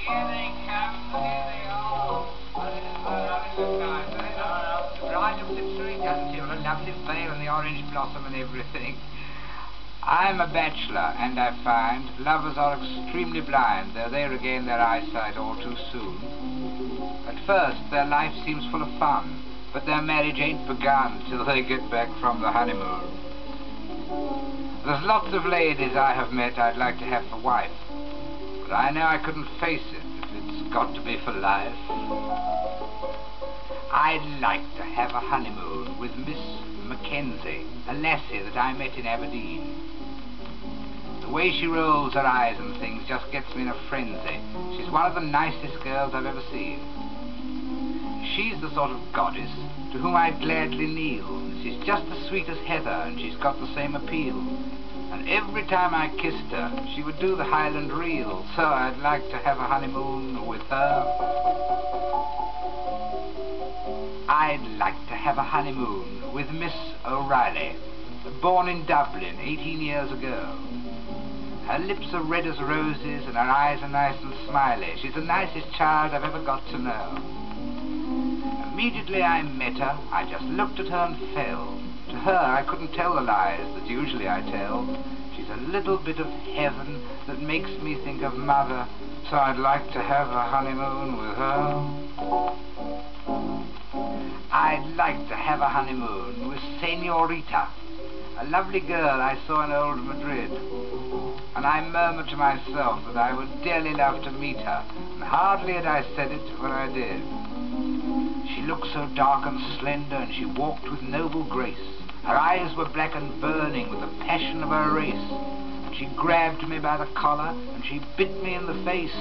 Here they come, here they are. The bride of Lipsbury, doesn't she? What a lovely veil and the orange blossom and everything. I'm a bachelor, and I find lovers are extremely blind, though they regain their eyesight all too soon. At first, their life seems full of fun, but their marriage ain't begun till they get back from the honeymoon. There's lots of ladies I have met I'd like to have for wife, but I know I couldn't face it if it's got to be for life. I'd like to have a honeymoon with Miss Mackenzie, a lassie that I met in Aberdeen. The way she rolls her eyes and things just gets me in a frenzy. She's one of the nicest girls I've ever seen. She's the sort of goddess to whom I'd gladly kneel. She's just as sweet as heather, and she's got the same appeal. And every time I kissed her, she would do the Highland reel, so I'd like to have a honeymoon with her. I'd like to have a honeymoon with Miss O'Reilly, born in Dublin 18 years ago. Her lips are red as roses and her eyes are nice and smiley. She's the nicest child I've ever got to know. Immediately I met her, I just looked at her and fell. To her I couldn't tell the lies that usually I tell. She's a little bit of heaven that makes me think of mother, so I'd like to have a honeymoon with her. I'd like to have a honeymoon with Senorita, a lovely girl I saw in old Madrid. And I murmured to myself that I would dearly love to meet her, and hardly had I said it when I did. She looked so dark and slender, and she walked with noble grace. Her eyes were black and burning with the passion of her race. And she grabbed me by the collar, and she bit me in the face,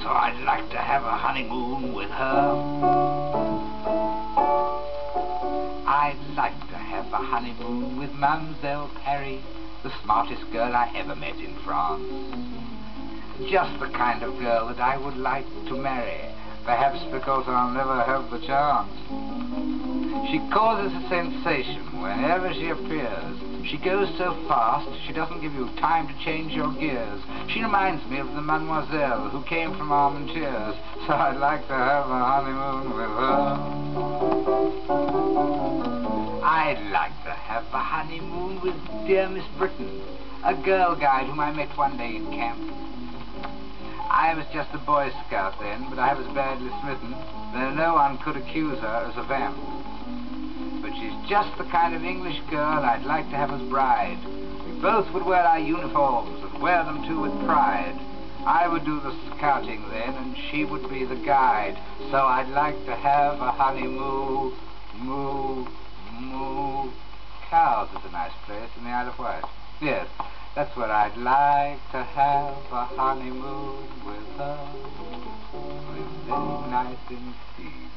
so I'd like to have a honeymoon with her. I'd like to have a honeymoon with Mademoiselle Paris, the smartest girl I ever met in France. Just the kind of girl that I would like to marry, perhaps because I'll never have the chance. She causes a sensation whenever she appears. She goes so fast, she doesn't give you time to change your gears. She reminds me of the mademoiselle who came from Armentières, so I'd like to have a honeymoon with her. I'd like to have a honeymoon with dear Miss Britton, a girl guide whom I met one day in camp. I was just a Boy Scout then, but I was badly smitten, though no one could accuse her as a vamp. But she's just the kind of English girl I'd like to have as bride. We both would wear our uniforms and wear them too with pride. I would do the scouting then, and she would be the guide. So I'd like to have a honeymoon, moo, moo. Cowes is a nice place in the Isle of Wight. Yes, that's where I'd like to have a honeymoon with her. It's very nice indeed.